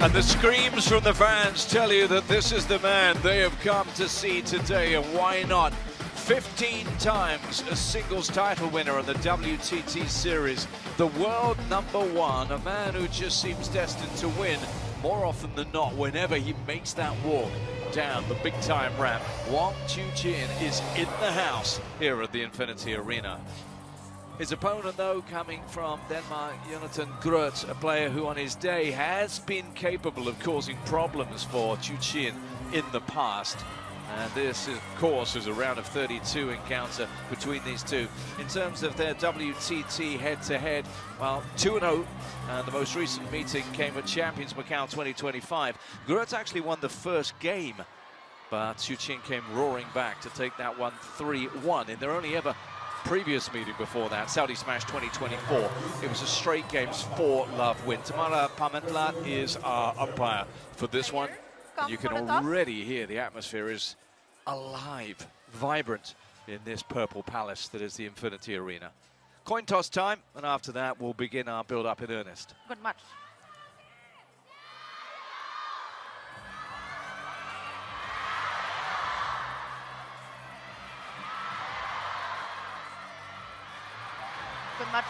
And the screams from the fans tell you that this is the man they have come to see today, and why not? 15 times a singles title winner on the WTT series, the world #1, a man who just seems destined to win more often than not whenever he makes that walk down the big-time ramp. Wang Chuqin is in the house here at the Infinity Arena. His opponent, though, coming from Denmark, Groth, a player who on his day has been capable of causing problems for Chuqin in the past. And this, of course, is a round of 32 encounter between these two. In terms of their WTT head-to-head, well, 2-0, and the most recent meeting came at Champions Macau 2025. Groth actually won the first game, but Chuqin came roaring back to take that one 3-1 in their only ever previous meeting before that, Saudi Smash 2024. It was a straight games 4-love win. Tamara Pamentla is our umpire for this one. You can already hear the atmosphere is alive, vibrant in this purple palace that is the Infinity Arena. Coin toss time, and after that we'll begin our build-up in earnest. Good match. Good match.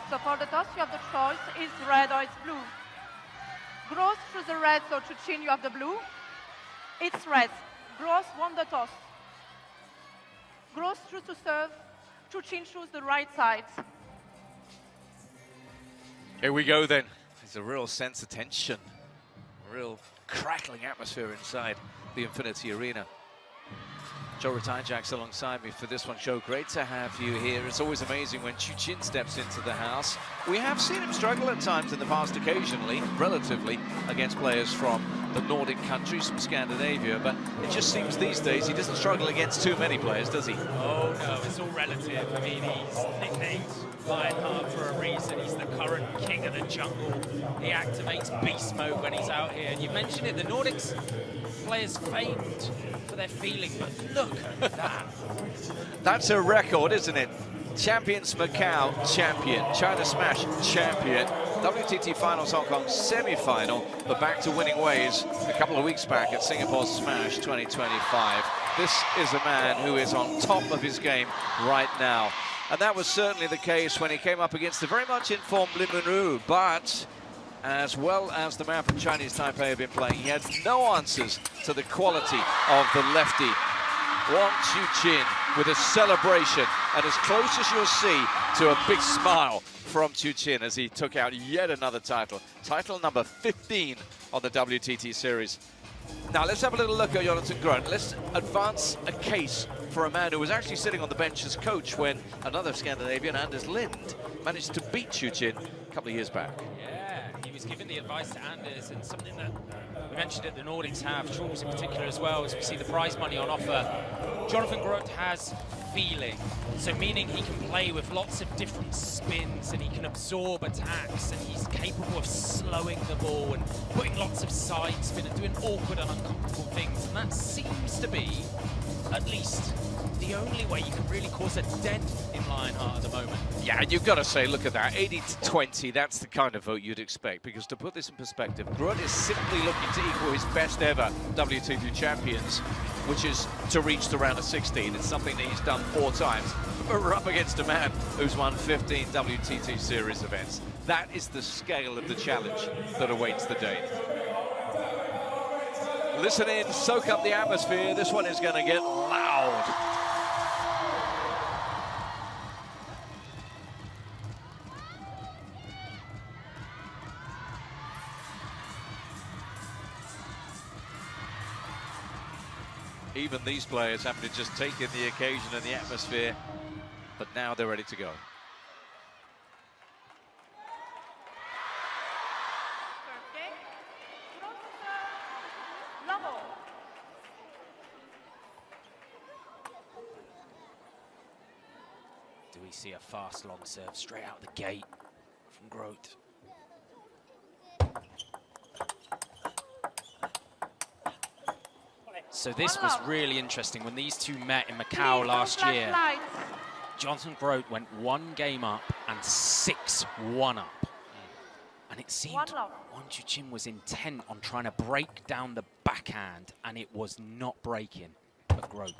So for the toss, you have the choice, is red or it's blue. Groth choose the red, so Chuqin, you have the blue. It's red. Groth won the toss. Groth choose to serve, Chuqin choose the right side. Here we go then. There's a real sense of tension, a real crackling atmosphere inside the Infinity Arena. Joe Retijack's alongside me for this one. Joe, great to have you here. It's always amazing when Chuqin steps into the house. We have seen him struggle at times in the past occasionally, relatively, against players from the Nordic countries, from Scandinavia, but it just seems these days he doesn't struggle against too many players, does he? Oh no, it's all relative. I mean, he's nicknamed Lionheart for a reason. He's the current king of the jungle. He activates beast mode when he's out here. And you mentioned it, the Nordics players famed for their feeling, but look at that. That's a record, isn't it? Champions Macau champion, China Smash champion, WTT Finals Hong Kong semi-final, but back to winning ways a couple of weeks back at Singapore Smash 2025. This is a man who is on top of his game right now. And that was certainly the case when he came up against the very much informed Lin Munru, but as well as the man from Chinese Taipei have been playing, he had no answers to the quality of the lefty. Wang Chuqin with a celebration, and as close as you'll see to a big smile from Chuqin as he took out yet another title. Title number 15 on the WTT series. Now let's have a little look at Jonathan Groth. Let's advance a case for a man who was actually sitting on the bench as coach when another Scandinavian, Anders Lind, managed to beat Chuqin a couple of years back. Yeah, he was giving the advice to Anders, and something that we mentioned that the Nordics have, Jules in particular as well, as we see the prize money on offer. Jonathan Groth has feeling, so meaning he can play with lots of different spins and he can absorb attacks, and he's capable of slowing the ball and putting lots of side spin and doing awkward and uncomfortable things, and that seems to be, at least, the only way you can really cause a dent in Lionheart at the moment. Yeah, you've got to say, look at that, 80-20, that's the kind of vote you'd expect, because to put this in perspective, Groth is simply looking to equal his best ever WTT champions, which is to reach the round of 16. It's something that he's done 4 times. But we're up against a man who's won 15 WTT series events. That is the scale of the challenge that awaits the Dane. Listen in, soak up the atmosphere. This one is going to get loud. Even these players having to just take in the occasion and the atmosphere, but now they're ready to go. Do we see a fast long serve straight out the gate from Groth? So this was really interesting when these two met in Macau last year. Jonathan Groth went 1 game up and 6-1 up. And it seemed Wang Chuqin was intent on trying to break down the backhand, and it was not breaking of Groth.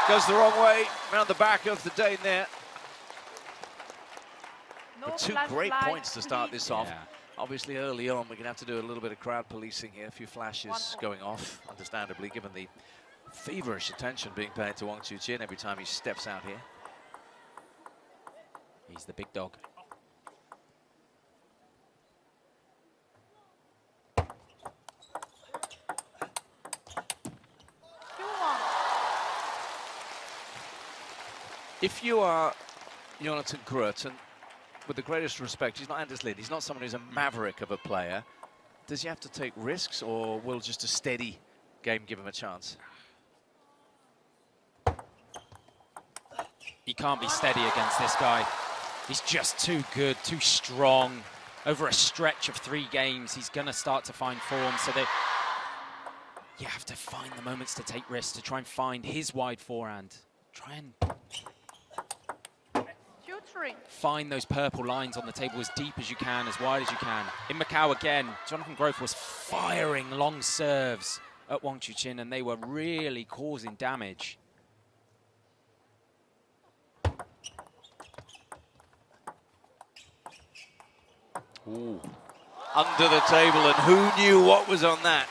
Goes the wrong way, around the back of the Dane there. But 2 great points to start this off. Yeah. Obviously early on, we're going to have to do a little bit of crowd policing here. A few flashes going off, understandably, given the feverish attention being paid to Wang Chuqin every time he steps out here. He's the big dog. If you are Jonathan Groth, and with the greatest respect, he's not Anders Lind, he's not someone who's a maverick of a player, does he have to take risks, or will just a steady game give him a chance? He can't be steady against this guy. He's just too good, too strong. Over a stretch of 3 games, he's going to start to find form, so that you have to find the moments to take risks, to try and find his wide forehand. Try and find those purple lines on the table as deep as you can, as wide as you can. In Macau again, Jonathan Groth was firing long serves at Wang Chuqin, and they were really causing damage. Ooh. Under the table, and who knew what was on that?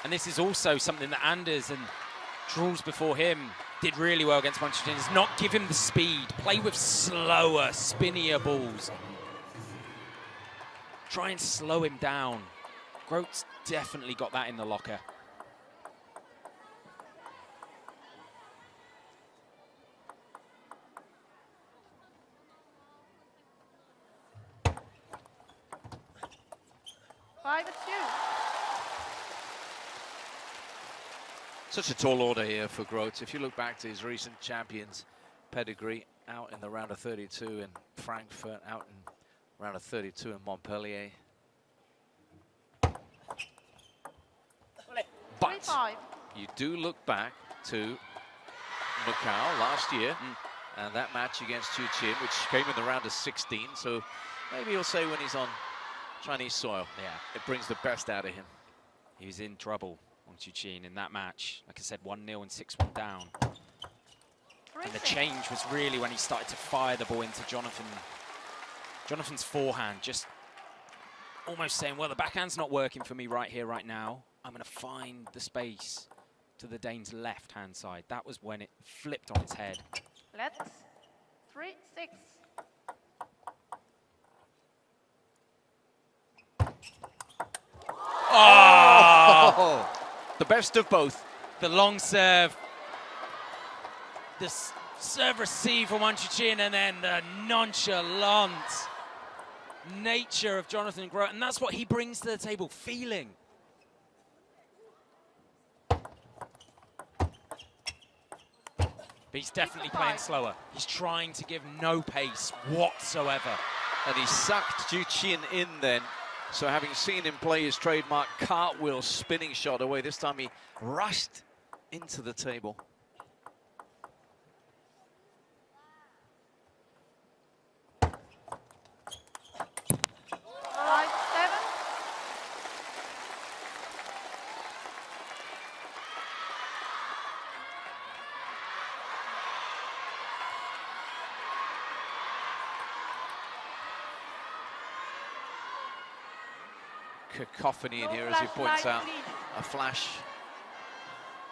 And this is also something that Anders and Truls before him did really well against Wang Chuqin, is not give him the speed, play with slower, spinnier balls. Try and slow him down. Groth's definitely got that in the locker. Such a tall order here for Groth. If you look back to his recent champions pedigree, out in the round of 32 in Frankfurt, out in round of 32 in Montpellier. But you do look back to Macau last year, and that match against Chuqin, which came in the round of 16, so maybe he'll say when he's on Chinese soil, yeah, it brings the best out of him. He was in trouble, Wang Chuqin, in that match. Like I said, 1-0 and 6-1 down. And the change was really when he started to fire the ball into Jonathan. Jonathan's forehand, just almost saying, well, the backhand's not working for me right here, right now. I'm going to find the space to the Dane's left-hand side. That was when it flipped on its head. Let's 3-6. Oh! The best of both. The long serve. The serve receive from Wang Chuqin, and then the nonchalant nature of Jonathan Groth. And that's what he brings to the table, feeling. But he's definitely playing slower. He's trying to give no pace whatsoever. And he sucked Chuqin in then. So having seen him play his trademark cartwheel spinning shot away, this time he rushed into the table. Cacophony in here, as he points out. A flash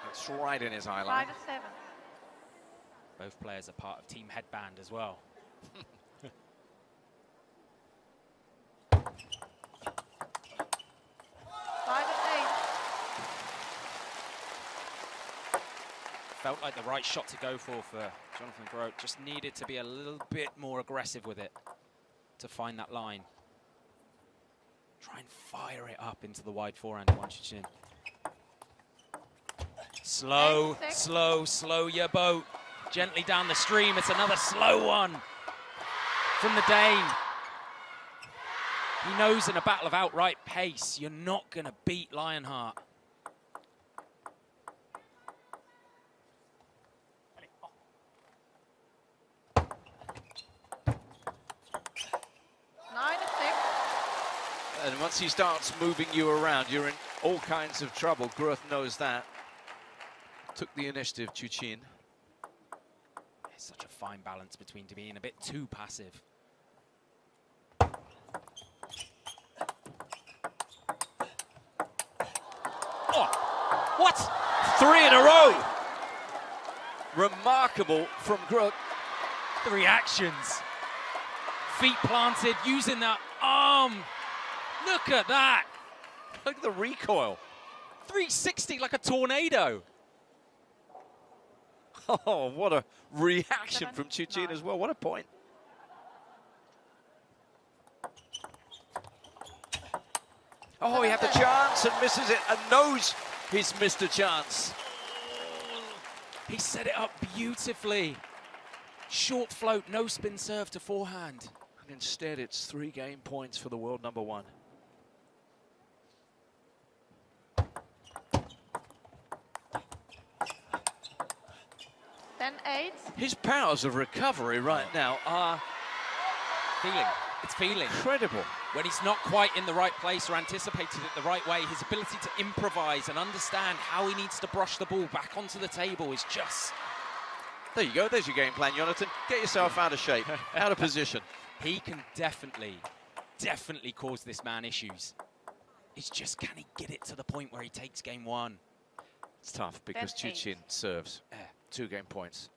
that's right in his eye line. 5-7. Both players are part of Team Headband as well. Felt like the right shot to go for Jonathan Groth. Just needed to be a little bit more aggressive with it to find that line. Try and fire it up into the wide forehand of Wang Chuqin. Slow, slow, slow your boat. Gently down the stream. It's another slow one from the Dane. He knows in a battle of outright pace, you're not going to beat Lionheart. And once he starts moving you around, you're in all kinds of trouble. Groth knows that. Took the initiative, Chuqin. It's such a fine balance between being a bit too passive. Oh, what? 3 in a row. Remarkable from Groth. The reactions. Feet planted, using that arm. Look at that. Look at the recoil. 360 like a tornado. Oh, what a reaction from Chuqin as well. What a point. Oh, he had the chance and misses it and knows he's missed a chance. He set it up beautifully. Short float, no spin serve to forehand. And instead, it's 3 game points for the world number 1. His powers of recovery right now are feeling. Incredible. When he's not quite in the right place or anticipated it the right way, his ability to improvise and understand how he needs to brush the ball back onto the table is just... There you go, there's your game plan, Jonathan. Get yourself out of shape, out of position. He can definitely cause this man issues. It's just, can he get it to the point where he takes game 1? It's tough because Chuqin serves 2 game points.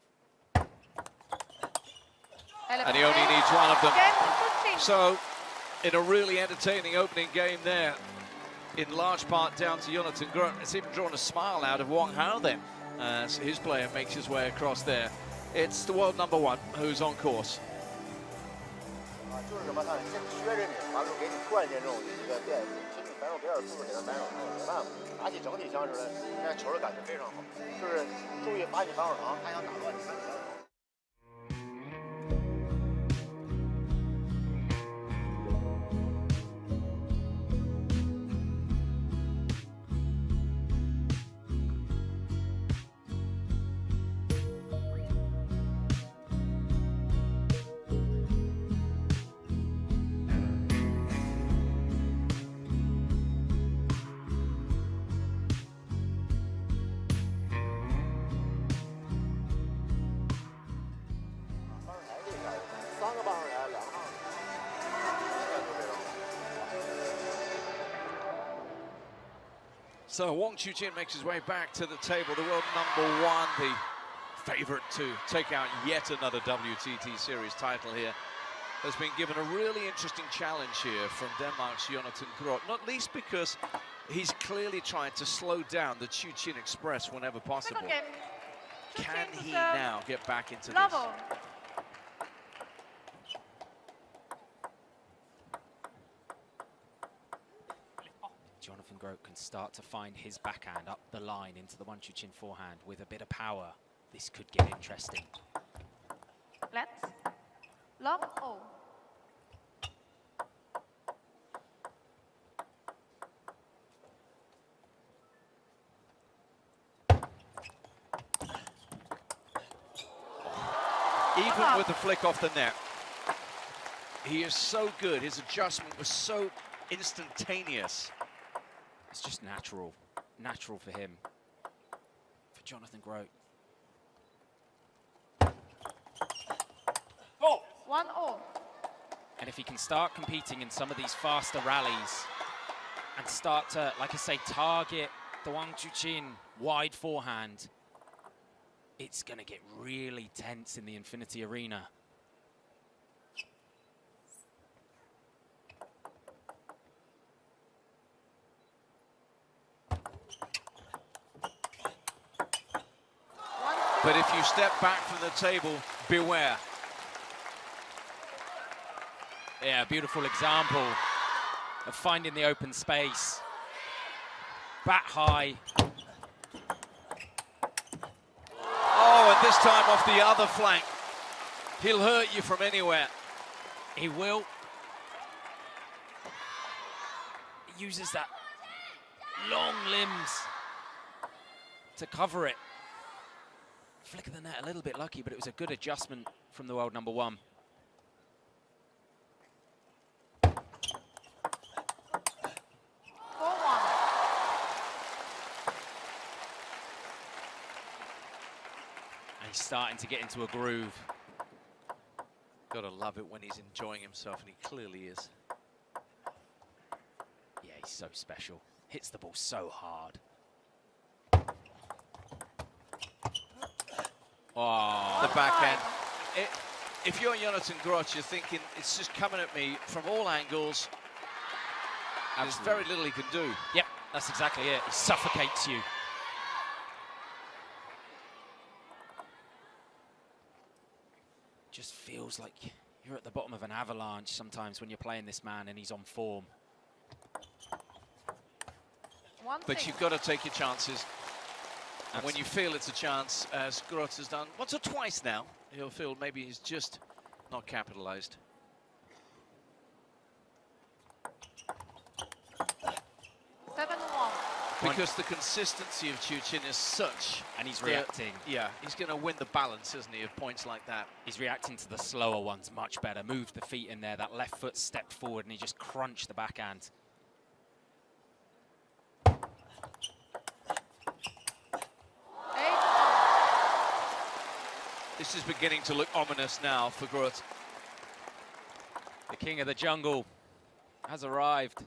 And he only needs 1 of them. So, in a really entertaining opening game there, in large part down to Jonathan Groth. It's even drawn a smile out of Wang then, as his player makes his way across there. It's the world number 1 who's on course. So Wang Chuqin makes his way back to the table, the world number 1, the favorite to take out yet another WTT series title here. Has been given a really interesting challenge here from Denmark's Jonathan Groth, not least because he's clearly trying to slow down the Chuqin Express whenever possible. Can he now get back into this? Jonathan Groth can start to find his backhand up the line into the Chuqin forehand with a bit of power. This could get interesting. Let's love all. Even with the flick off the net, he is so good. His adjustment was so instantaneous. It's just natural for him, for Jonathan Groth. Oh. 1-all. And if he can start competing in some of these faster rallies and start to, like I say, target the Wang Chuqin wide forehand, it's going to get really tense in the Infinity Arena. But if you step back from the table, beware. Yeah, beautiful example of finding the open space. Bat high. Oh, and this time off the other flank. He'll hurt you from anywhere. He will. He uses that long limbs to cover it. Flick of the net, a little bit lucky, but it was a good adjustment from the world number 1. He's starting to get into a groove. Gotta love it when he's enjoying himself, and he clearly is. Yeah, he's so special. Hits the ball so hard. Oh, The backhand. If you're Jonathan Groth, you're thinking, it's just coming at me from all angles. There's very little he can do. Yep, that's exactly it. He suffocates you. Just feels like you're at the bottom of an avalanche sometimes when you're playing this man and he's on form. But you've got to take your chances. And when you feel it's a chance, as Groth has done once or twice now, he'll feel maybe he's just not capitalized. Because the consistency of Chuqin is such. And he's reacting. Yeah, he's going to win the balance, isn't he, of points like that. He's reacting to the slower ones much better. Moved the feet in there, that left foot stepped forward, and he just crunched the backhand. This is beginning to look ominous now for Groth. The king of the jungle has arrived.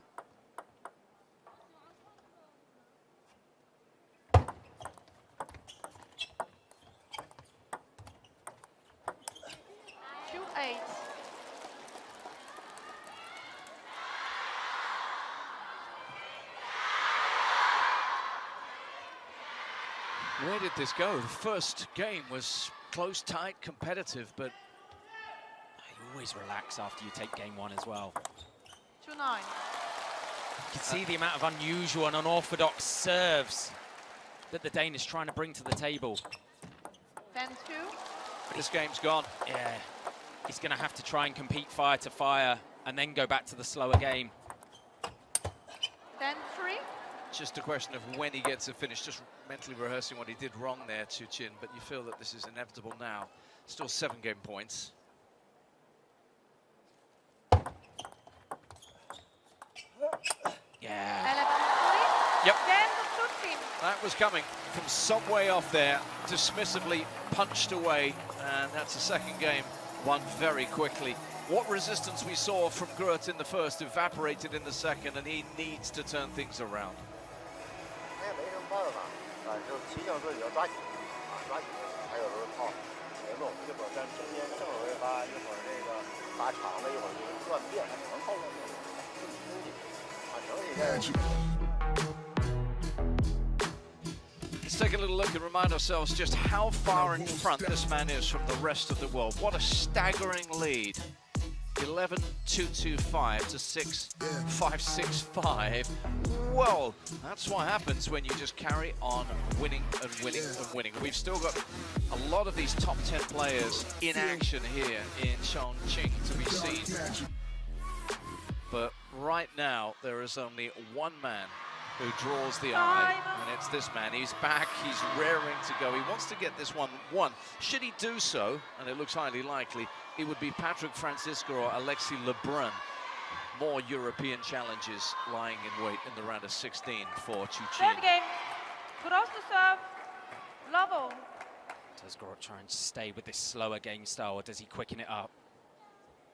Where did this go? The first game was close, tight, competitive, but you always relax after you take game one as well. 2-9. You can see the amount of unusual and unorthodox serves that the Dane is trying to bring to the table. 10-2. This game's gone. Yeah, he's going to have to try and compete fire to fire and then go back to the slower game. 10-3. Just a question of when he gets a finish, just mentally rehearsing what he did wrong there, Chuqin, but you feel that this is inevitable now. Still 7 game points. Yeah. 11-3. Yep. Then the Chuqin. That was coming from some way off there, dismissively punched away, and that's the second game, won very quickly. What resistance we saw from Groth in the first evaporated in the second, and he needs to turn things around. Let's take a little look and remind ourselves just how far in front this man is from the rest of the world. What a staggering lead. 11-2-2-5 to 6-5-6-5. Well, that's what happens when you just carry on winning and winning and winning. We've still got a lot of these top 10 players in action here in Chongqing to be seen. But right now, there is only one man who draws the eye, and it's this man. He's back, he's raring to go. He wants to get this one won. Should he do so, and it looks highly likely, it would be Patrick Francisco or Alexis Lebrun. More European challenges lying in wait in the round of 16 for Chuqin. Third game. Groth to serve. Lobo. Does Groth try and stay with this slower game style, or does he quicken it up?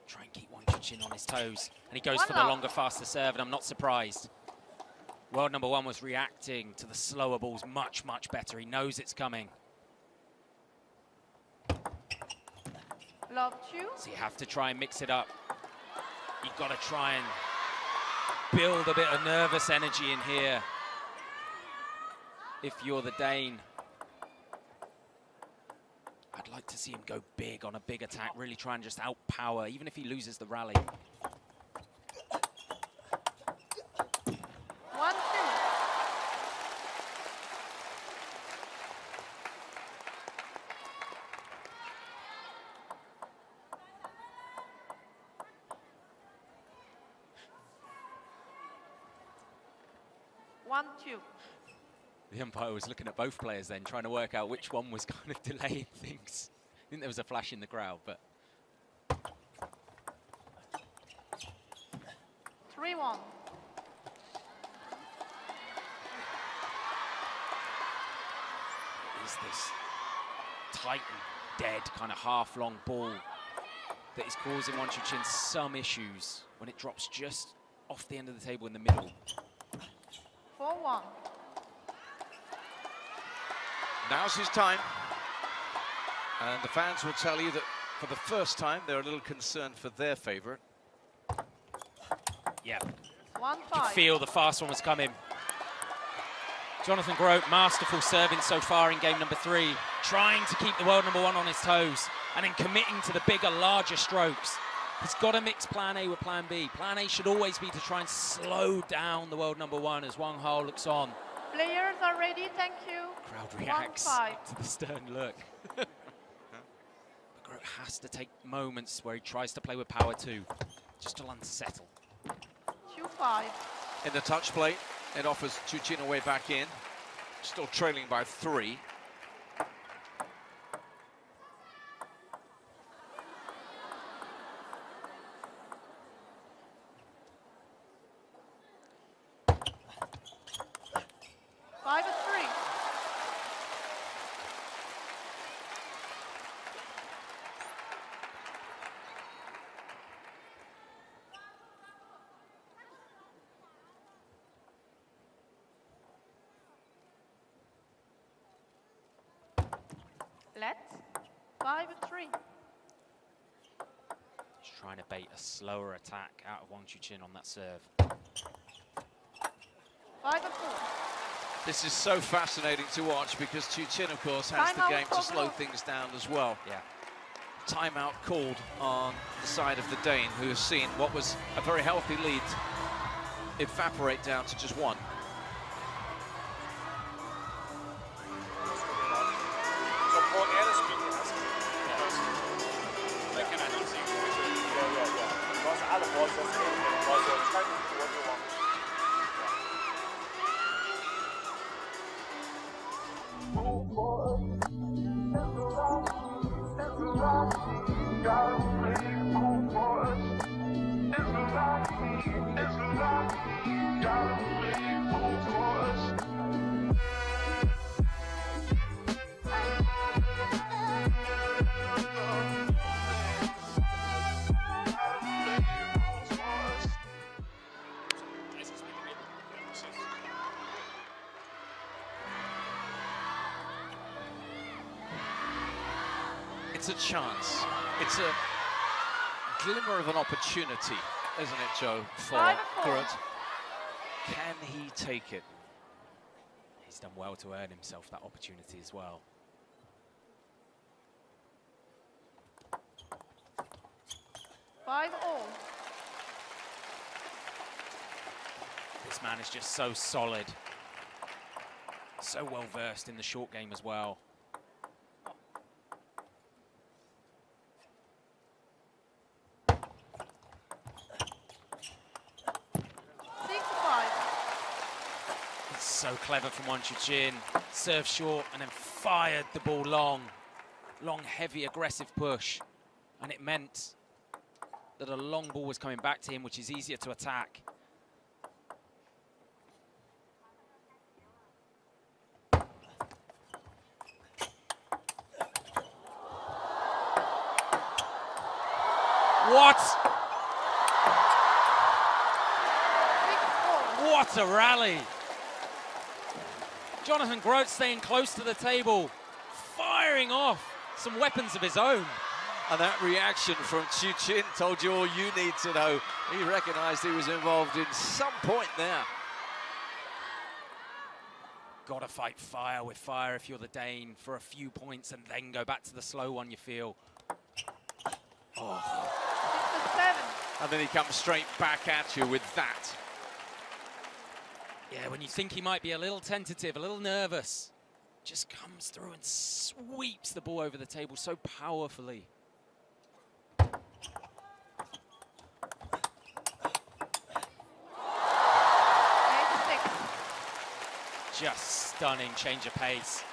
Try and keep Wang Chuqin on his toes. And he goes for the longer, faster serve, and I'm not surprised. World number one was reacting to the slower balls much, much better. He knows it's coming. Love 2. So you have to try and mix it up. You've got to try and build a bit of nervous energy in here if you're the Dane. I'd like to see him go big on a big attack, really try and just outpower, even if he loses the rally. 1-2. The umpire was looking at both players then, trying to work out which one was kind of delaying things. I think there was a flash in the crowd, but... 3-1. Is this tight and dead kind of half-long ball that is causing Wang Chuqin some issues when it drops just off the end of the table in the middle. 4-1. Now's his time. And the fans will tell you that for the first time, they're a little concerned for their favorite. Yeah. 1-5. Feel the fast one was coming. Jonathan Groth, masterful serving so far in game number 3, trying to keep the world number 1 on his toes and then committing to the bigger, larger strokes. He's got to mix plan A with plan B. Plan A should always be to try and slow down the world number 1 as Wang Hao looks on. Players are ready, thank you. Crowd reacts 1-5. to the stern look. But Groth has to take moments where he tries to play with power too, just to unsettle. 2-5. In the touch plate, it offers Chuqin a way back in. Still trailing by 3. Let 5-3. He's trying to bait a slower attack out of Wang Chuqin on that serve. 5-4. This is so fascinating to watch because Chuqin, of course, has the game to slow things down as well. Yeah. Timeout called on the side of the Dane, who has seen what was a very healthy lead evaporate down to just 1. It's a chance. It's a glimmer of an opportunity, isn't it, Joe, for Groth? Can he take it? He's done well to earn himself that opportunity as well. This man is just so solid. So well versed in the short game as well. So clever from Wang Chuqin. Served short and then fired the ball long. Long, heavy, aggressive push. And it meant that a long ball was coming back to him, which is easier to attack. What? What a rally. Jonathan Groth staying close to the table, firing off some weapons of his own. And that reaction from Chuqin told you all you need to know. He recognized he was involved in some point there. Gotta fight fire with fire if you're the Dane for a few points and then go back to the slow one, you feel. Oh. 6-7. And then he comes straight back at you with that. Yeah, when you think he might be a little tentative, a little nervous, just comes through and sweeps the ball over the table so powerfully. Just stunning change of pace.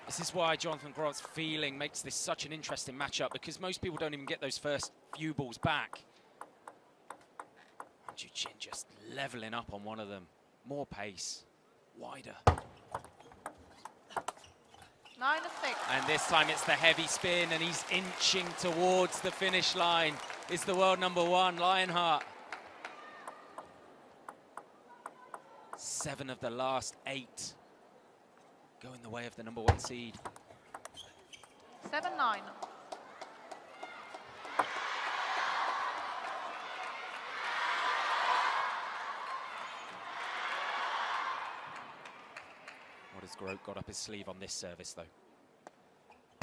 This is why Jonathan Groth's feeling makes this such an interesting matchup, because most people don't even get those first few balls back. Chuqin just leveling up on one of them. More pace, wider. 9-6. And this time it's the heavy spin, and he's inching towards the finish line. It's the world number 1, Lionheart. 7 of the last 8 go in the way of the number 1 seed. 7-9. What has Groth got up his sleeve on this service, though?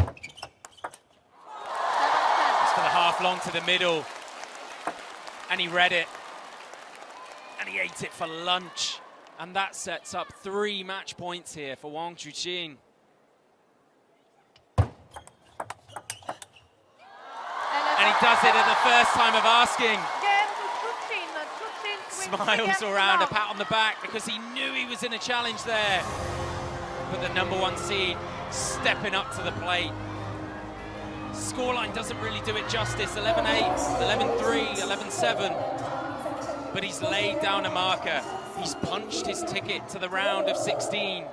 7-10. It's for the half long to the middle. And he read it. And he ate it for lunch. And that sets up 3 match points here for Wang Chuqin. And he does it at the first time of asking. Again to Chuqin. Chuqin Smiles around, a pat on the back, because he knew he was in a challenge there. But the number 1 seed stepping up to the plate. Scoreline doesn't really do it justice. 11-8, 11-3, 11-7. But he's laid down a marker. He's punched his ticket to the round of 16.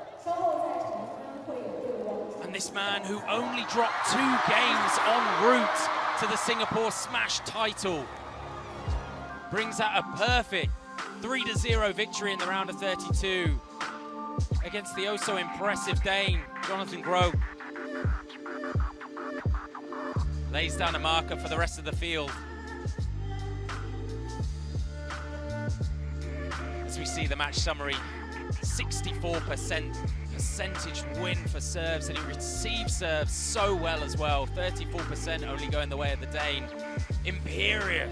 And this man, who only dropped 2 games en route to the Singapore Smash title, brings out a perfect 3-0 victory in the round of 32 against the oh-so-impressive Dane, Jonathan Groth. Lays down a marker for the rest of the field. As we see the match summary, 64% percentage win for serves, and he receives serves so well as well. 34% only going the way of the Dane. Imperious.